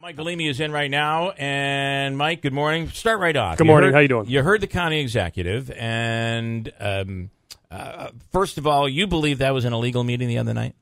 Mike Galime is in right now, and Mike, good morning. Start right off. Good morning. How you doing? You heard the county executive, and first of all, you believe that was an illegal meeting the other night?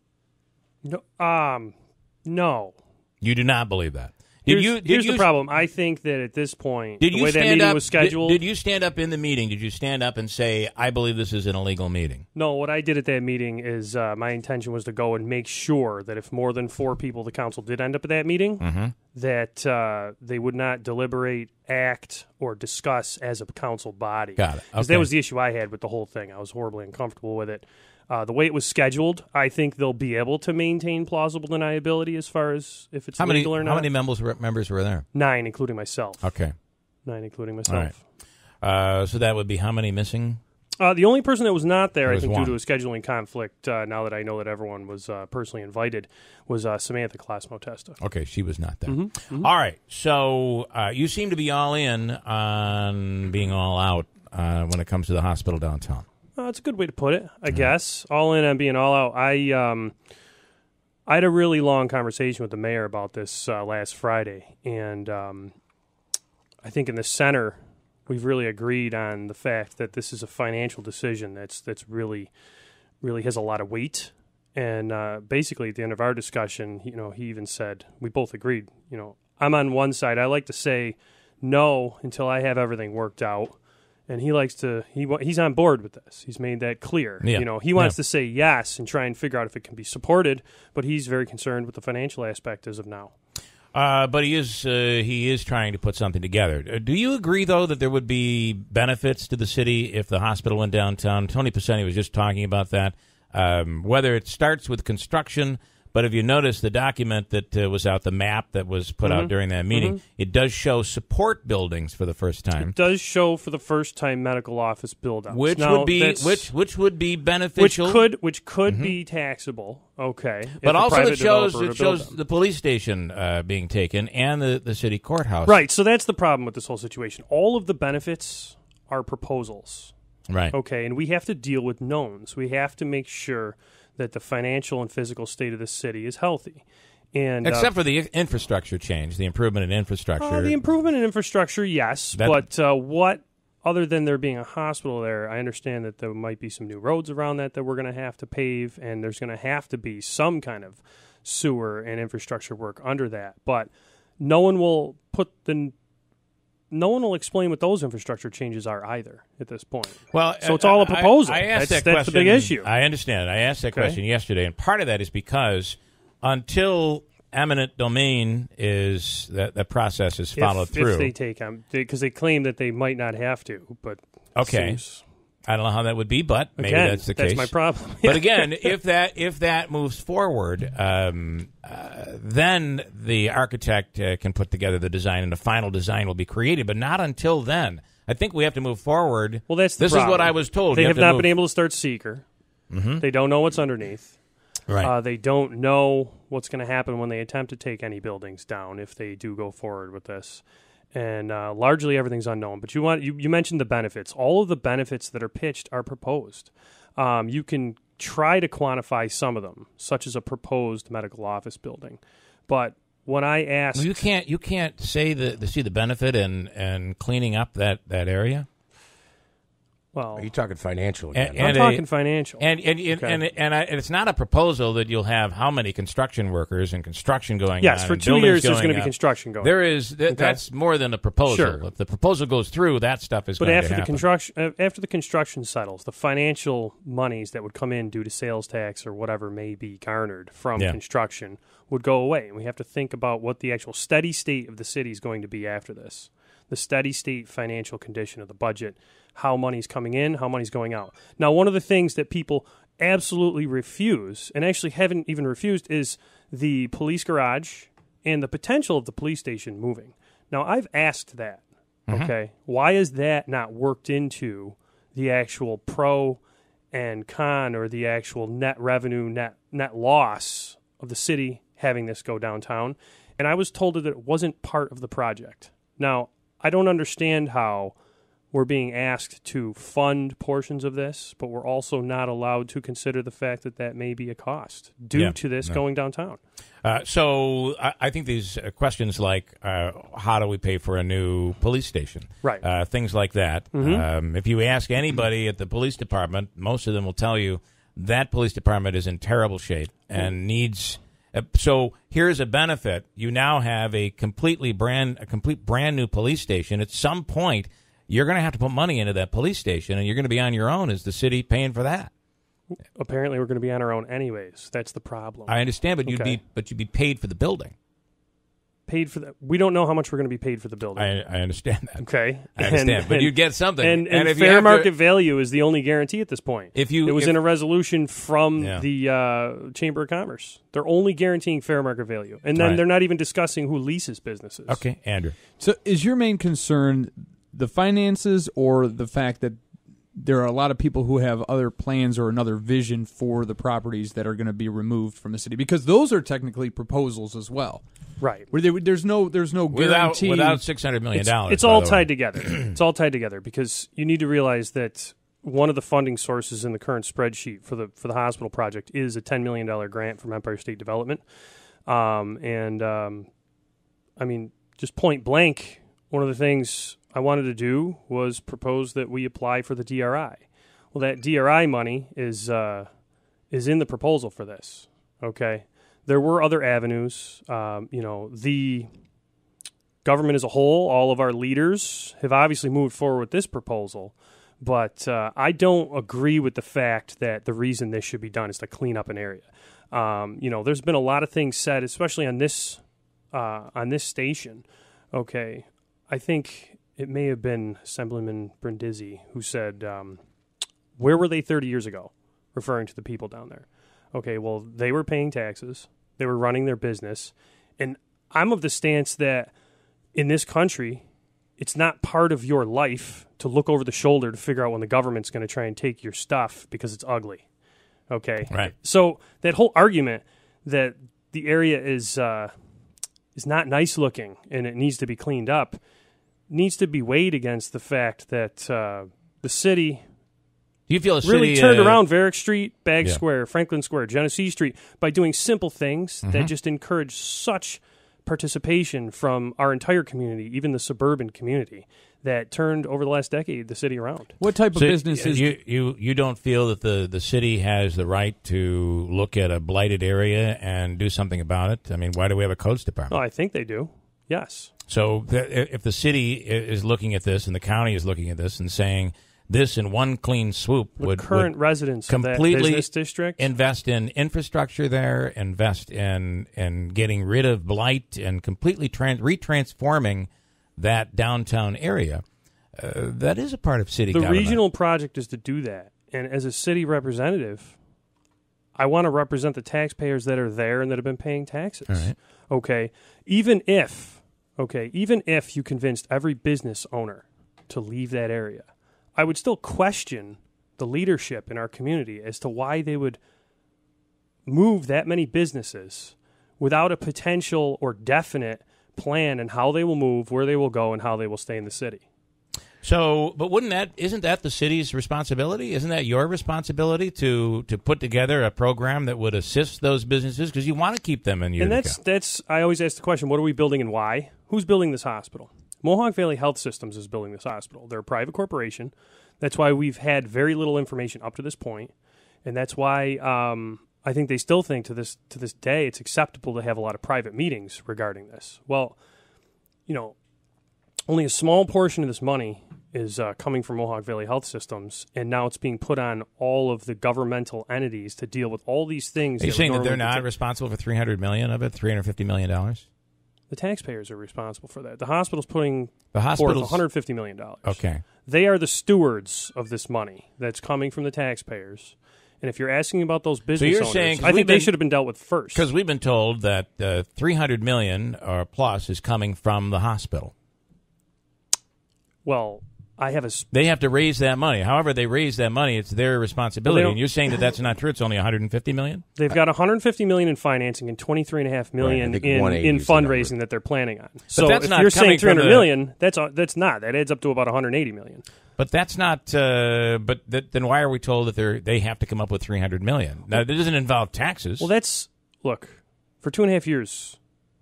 No. You do not believe that. Here's the problem. I think that at this point, the way that meeting was scheduled... Did you stand up in the meeting? Did you stand up and say, I believe this is an illegal meeting? No, what I did at that meeting is my intention was to go and make sure that if more than 4 people of the council did end up at that meeting, that they would not deliberate, act, or discuss as a council body. Got it. Because that was the issue I had with the whole thing. I was horribly uncomfortable with it. The way it was scheduled, I think they'll be able to maintain plausible deniability as far as if it's legal or not. How many members were there? 9, including myself. Okay. 9, including myself. All right. So that would be how many missing? The only person that was not there, I think, one. due to a scheduling conflict, now that I know that everyone was personally invited, was Samantha Klasmo-Testa. Okay, she was not there. All right. So you seem to be all in on being all out when it comes to the hospital downtown. That's a good way to put it, I guess. All in on being all out. I had a really long conversation with the mayor about this last Friday, and I think in the center we've really agreed on the fact that this is a financial decision that's really has a lot of weight. And basically at the end of our discussion, he even said, we both agreed, I'm on one side. I like to say no until I have everything worked out. And he likes to, he's on board with this. He's made that clear. Yeah. He wants to say yes and try and figure out if it can be supported, but he's very concerned with the financial aspect as of now. But he is trying to put something together. Do you agree, though, that there would be benefits to the city if the hospital went downtown? Tony Pisani was just talking about that. Whether it starts with construction, but if you notice the document that was out, the map that was put out during that meeting, it does show support buildings for the first time. It does show for the first time medical office build-outs. Which would be beneficial. Which could be taxable. Okay. But also it shows the police station being taken and the city courthouse. Right. So that's the problem with this whole situation. All of the benefits are proposals. Right. Okay. And we have to deal with knowns. We have to make sure that the financial and physical state of the city is healthy. And except for the infrastructure change, the improvement in infrastructure. The improvement in infrastructure, yes. But what, other than there being a hospital there, I understand that there might be some new roads around that we're going to have to pave, and there's going to have to be some kind of sewer and infrastructure work under that. But no one will explain what those infrastructure changes are either at this point. Well, so it's all a proposal. I asked that question. That's the big issue. I understand. I asked that question yesterday, and part of that is because until eminent domain is that process is followed through. If they take them, because they claim that they might not have to, but okay. I don't know how that would be, but maybe that's the case. That's my problem. But again, if that moves forward, then the architect can put together the design, and the final design will be created. But not until then. I think we have to move forward. Well, this is what I was told. They have not been able to start seeker. They don't know what's underneath. Right. They don't know what's going to happen when they attempt to take any buildings down if they do go forward with this. And largely everything's unknown. But you mentioned the benefits. All of the benefits that are pitched are proposed. You can try to quantify some of them, such as a proposed medical office building. But when I asked... Well, you can't say see the benefit in cleaning up that area? Well, are you talking financial again? I'm talking financial. And it's not a proposal that you'll have how many construction workers and construction going on. Yes, for 2 years there's going to be construction going on. There is. That's more than a proposal. Sure. If the proposal goes through, that stuff is going to happen. But after the construction settles, the financial monies that would come in due to sales tax or whatever may be garnered from construction would go away. And we have to think about what the actual steady state of the city is going to be after this. The steady state financial condition of the budget, how money's coming in, how money's going out. Now, one of the things that people absolutely refuse, and actually haven't even refused, is the police garage and the potential of the police station moving. Now, I've asked that, okay? Why is that not worked into the actual pro and con, or the actual net revenue, net loss of the city having this go downtown? And I was told that it wasn't part of the project. Now, I don't understand how we're being asked to fund portions of this, but we're also not allowed to consider the fact that may be a cost due to this going downtown. So I think these questions like how do we pay for a new police station? Right. Things like that. Mm-hmm. If you ask anybody at the police department, most of them will tell you that police department is in terrible shape and needs. So here's a benefit: you now have a complete brand new police station. At some point, you're going to have to put money into that police station, and you're going to be on your own as the city paying for that. Apparently, we're going to be on our own anyways. That's the problem. I understand, but you'd be paid for the building. Paid for that? We don't know how much we're going to be paid for the building. I understand that. Okay, I understand, but you get something, and if fair market value is the only guarantee at this point. It was in a resolution from the Chamber of Commerce. They're only guaranteeing fair market value, and then they're not even discussing who leases businesses. Okay, Andrew. So, is your main concern the finances or the fact that there are a lot of people who have other plans or another vision for the properties that are going to be removed from the city? Because those are technically proposals as well. Right. Where there's no guarantee. Without $600 million. It's all tied together. It's all tied together because you need to realize that one of the funding sources in the current spreadsheet for the hospital project is a $10 million grant from Empire State Development. I mean, just point blank, one of the things I wanted to do was propose that we apply for the DRI. Well, that DRI money is in the proposal for this. Okay, there were other avenues. The government as a whole, all of our leaders have obviously moved forward with this proposal, but I don't agree with the fact that the reason this should be done is to clean up an area. There's been a lot of things said, especially on this station. Okay, I think it may have been Assemblyman Brindisi who said, where were they 30 years ago, referring to the people down there. Okay, well, they were paying taxes. They were running their business. And I'm of the stance that in this country, it's not part of your life to look over the shoulder to figure out when the government's going to try and take your stuff because it's ugly. Okay? Right. So that whole argument that the area is not nice looking and it needs to be cleaned up needs to be weighed against the fact that the city Do you feel the really city turned around Varick Street, Bagg Square, Franklin Square, Genesee Street by doing simple things that just encourage such participation from our entire community, even the suburban community, that turned over the last decade the city around. What type of business is you don't feel that the city has the right to look at a blighted area and do something about it? I mean, why do we have a codes department? Oh, I think they do. Yes. So if the city is looking at this and the county is looking at this and saying this in one clean swoop would residents completely of that business district invest in infrastructure there, invest in getting rid of blight and completely retransforming that downtown area, that is a part of city government. The regional project is to do that. And as a city representative, I want to represent the taxpayers that are there and that have been paying taxes. All right. Okay. Even if you convinced every business owner to leave that area, I would still question the leadership in our community as to why they would move that many businesses without a potential or definite plan on how they will move, where they will go, and how they will stay in the city. So, but isn't that the city's responsibility? Isn't that your responsibility to put together a program that would assist those businesses? Because you want to keep them in Utica. And that's I always ask the question, what are we building and why? Who's building this hospital? Mohawk Valley Health Systems is building this hospital. They're a private corporation. That's why we've had very little information up to this point, and that's why I think they still think to this day it's acceptable to have a lot of private meetings regarding this. Well, only a small portion of this money is coming from Mohawk Valley Health Systems, and now it's being put on all of the governmental entities to deal with all these things. Are you saying that they're not responsible for $300 million of it, $350 million? The taxpayers are responsible for that. The hospital's putting forth $150 million. Okay. They are the stewards of this money that's coming from the taxpayers. And if you're asking about those business owners, I think they should have been dealt with first. Because we've been told that $300 million or plus is coming from the hospital. Well, they have to raise that money. However they raise that money, it's their responsibility. And you're saying that that's not true? It's only $150 million? They've got $150 million in financing and $23.5 million in fundraising that they're planning on. So if you're saying $300 million, that's not. That adds up to about $180 million. But that's not. Then why are we told that they have to come up with $300 million? Now, that doesn't involve taxes. Well, look. For 2.5 years,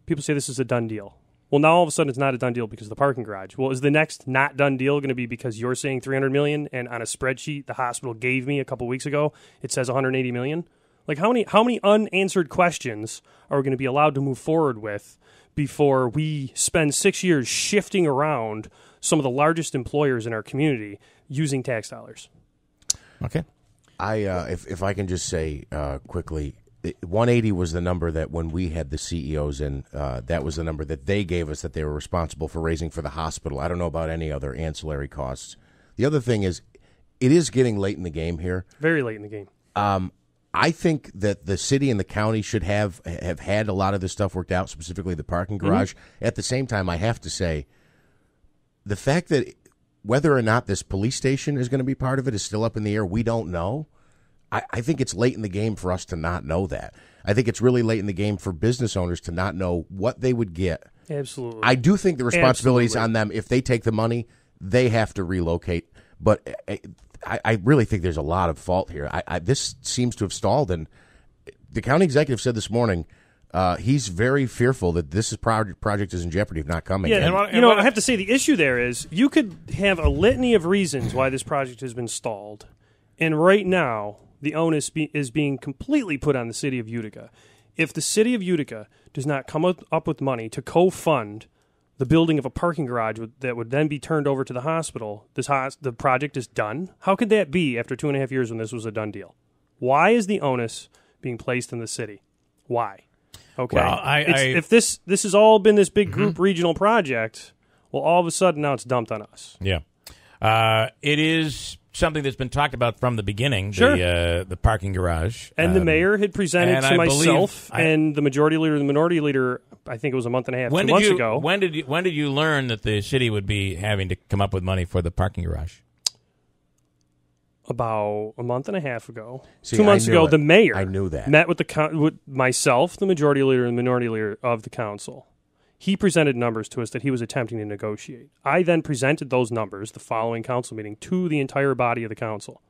people say this is a done deal. Well, now all of a sudden it's not a done deal because of the parking garage. Well, is the next not done deal going to be because you're saying $300 million and on a spreadsheet the hospital gave me a couple weeks ago it says $180 million? Like how many unanswered questions are we going to be allowed to move forward with before we spend 6 years shifting around some of the largest employers in our community using tax dollars? Okay. If I can just say quickly, 180 was the number that when we had the CEOs in, that was the number that they gave us that they were responsible for raising for the hospital. I don't know about any other ancillary costs. The other thing is, it is getting late in the game here. Very late in the game. I think that the city and the county should have had a lot of this stuff worked out, specifically the parking garage. Mm-hmm. At the same time, I have to say, the fact that whether or not this police station is going to be part of it is still up in the air. We don't know. I think it's late in the game for us to not know that. I think it's really late in the game for business owners to not know what they would get. Absolutely. I do think the responsibility is on them. If they take the money, they have to relocate. But I really think there's a lot of fault here. This seems to have stalled. And the county executive said this morning he's very fearful that this project is in jeopardy of not coming. Yeah, I have to say the issue there is you could have a litany of reasons why this project has been stalled. And right now, the onus is being completely put on the city of Utica. If the city of Utica does not come up with money to co-fund the building of a parking garage that would then be turned over to the hospital, the project is done. How could that be after 2.5 years when this was a done deal? Why is the onus being placed in the city? Why? Okay. Well, if this has all been this big group regional project, well, all of a sudden now it's dumped on us. Yeah. It is something that's been talked about from the beginning, sure. The parking garage. And the mayor had presented to myself and the majority leader and the minority leader, I think it was a month and a half, 2 months ago. When did you learn that the city would be having to come up with money for the parking garage? About a month and a half ago. 2 months ago, the mayor met with myself, the majority leader, and the minority leader of the council. He presented numbers to us that he was attempting to negotiate. I then presented those numbers the following council meeting to the entire body of the council.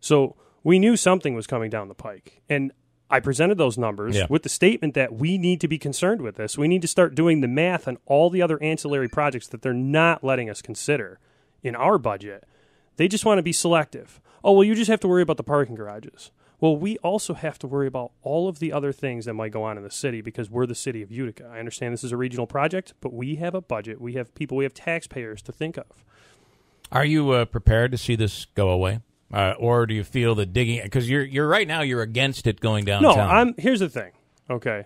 So we knew something was coming down the pike. And I presented those numbers with the statement that we need to be concerned with this. We need to start doing the math on all the other ancillary projects that they're not letting us consider in our budget. They just want to be selective. Oh, well, you just have to worry about the parking garages. Well, we also have to worry about all of the other things that might go on in the city because we're the city of Utica. I understand this is a regional project, but we have a budget. We have people. We have taxpayers to think of. Are you prepared to see this go away? Or do you feel that digging... Because you're right now, you're against it going downtown. No, here's the thing, okay?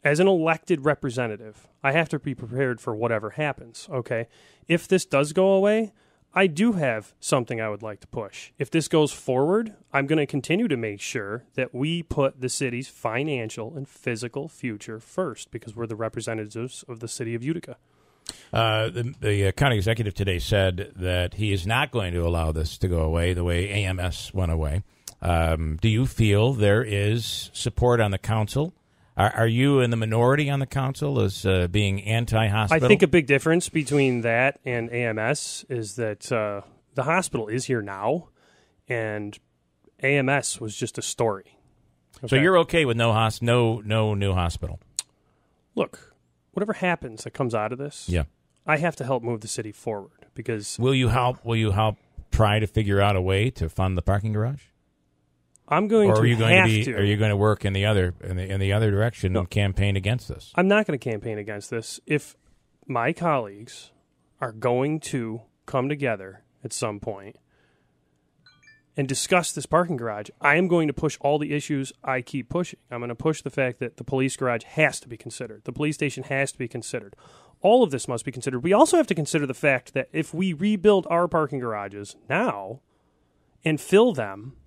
As an elected representative, I have to be prepared for whatever happens, okay? If this does go away... I do have something I would like to push. If this goes forward, I'm going to continue to make sure that we put the city's financial and physical future first because we're the representatives of the city of Utica. The county executive today said that he is not going to allow this to go away the way AMS went away. Do you feel there is support on the council? Are you in the minority on the council as being anti-hospital? I think a big difference between that and AMS is that the hospital is here now, and AMS was just a story. Okay? So you're okay with no new hospital? Look, whatever happens that comes out of this, I have to help move the city forward because. Will you help try to figure out a way to fund the parking garage? I'm going to have to. Are you going to work in the other direction and campaign against this? I'm not going to campaign against this. If my colleagues are going to come together at some point and discuss this parking garage, I am going to push all the issues I keep pushing. I'm going to push the fact that the police garage has to be considered. The police station has to be considered. All of this must be considered. We also have to consider the fact that if we rebuild our parking garages now and fill them,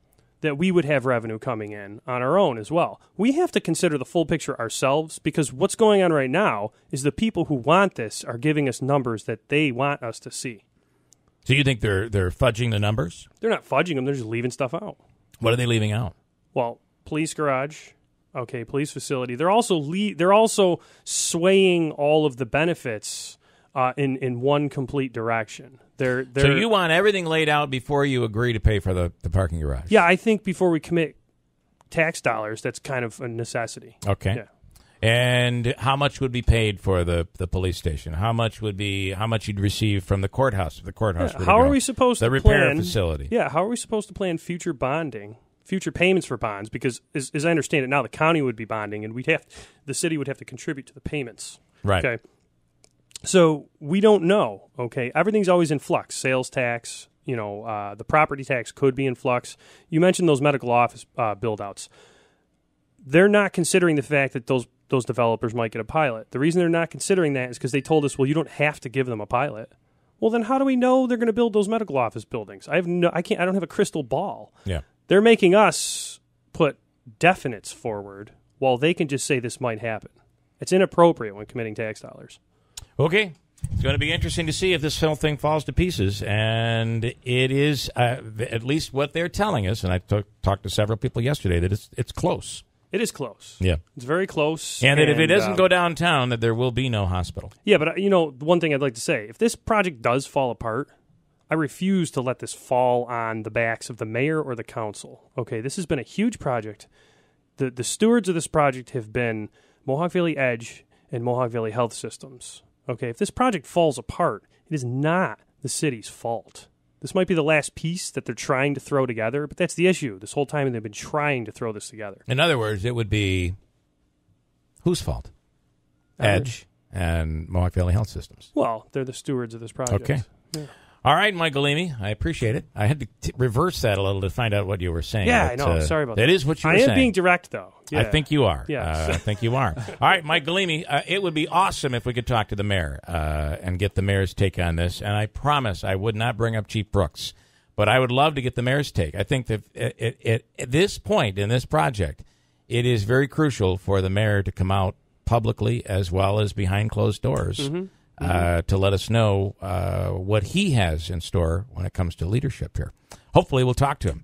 that we would have revenue coming in on our own as well. We have to consider the full picture ourselves because what's going on right now is the people who want this are giving us numbers that they want us to see. So you think they're fudging the numbers? They're not fudging them. They're just leaving stuff out. What are they leaving out? Well, police garage, okay, police facility. They're also swaying all of the benefits in one complete direction. So you want everything laid out before you agree to pay for the parking garage? Yeah, I think before we commit tax dollars, that's kind of a necessity. Okay. Yeah. And how much would be paid for the police station? How much you'd receive from the courthouse? If the courthouse were to how go? are we supposed the to repair plan, facility? Yeah, how are we supposed to plan future bonding, future payments for bonds? Because as I understand it now, the county would be bonding, and the city would have to contribute to the payments. Right. Okay. So we don't know. Okay, everything's always in flux. Sales tax, the property tax could be in flux. You mentioned those medical office build-outs. They're not considering the fact that those developers might get a pilot. The reason they're not considering that is because they told us, well, you don't have to give them a pilot. Well, then how do we know they're going to build those medical office buildings? I don't have a crystal ball. Yeah. They're making us put definites forward while they can just say this might happen. It's inappropriate when committing tax dollars. Okay. It's going to be interesting to see if this whole thing falls to pieces, and it is at least what they're telling us, and I talked to several people yesterday, that it's close. It is close. Yeah. It's very close. And that if it doesn't go downtown, that there will be no hospital. Yeah, but, one thing I'd like to say, if this project does fall apart, I refuse to let this fall on the backs of the mayor or the council. Okay, this has been a huge project. The stewards of this project have been Mohawk Valley Edge and Mohawk Valley Health Systems. Okay, if this project falls apart, it is not the city's fault. This might be the last piece that they're trying to throw together, but that's the issue. This whole time they've been trying to throw this together. In other words, it would be whose fault? Edge and Mohawk Valley Health Systems. Well, they're the stewards of this project. Okay. Yeah. All right, Mike Galime, I appreciate it. I had to reverse that a little to find out what you were saying. Yeah, but, I know. Sorry about that. That is what you were saying. I am being direct, though. Yeah. I think you are. Yes. I think you are. All right, Mike Galime, it would be awesome if we could talk to the mayor and get the mayor's take on this. And I promise I would not bring up Chief Brooks, but I would love to get the mayor's take. I think that at this point in this project, it is very crucial for the mayor to come out publicly as well as behind closed doors to let us know what he has in store when it comes to leadership here. Hopefully we'll talk to him.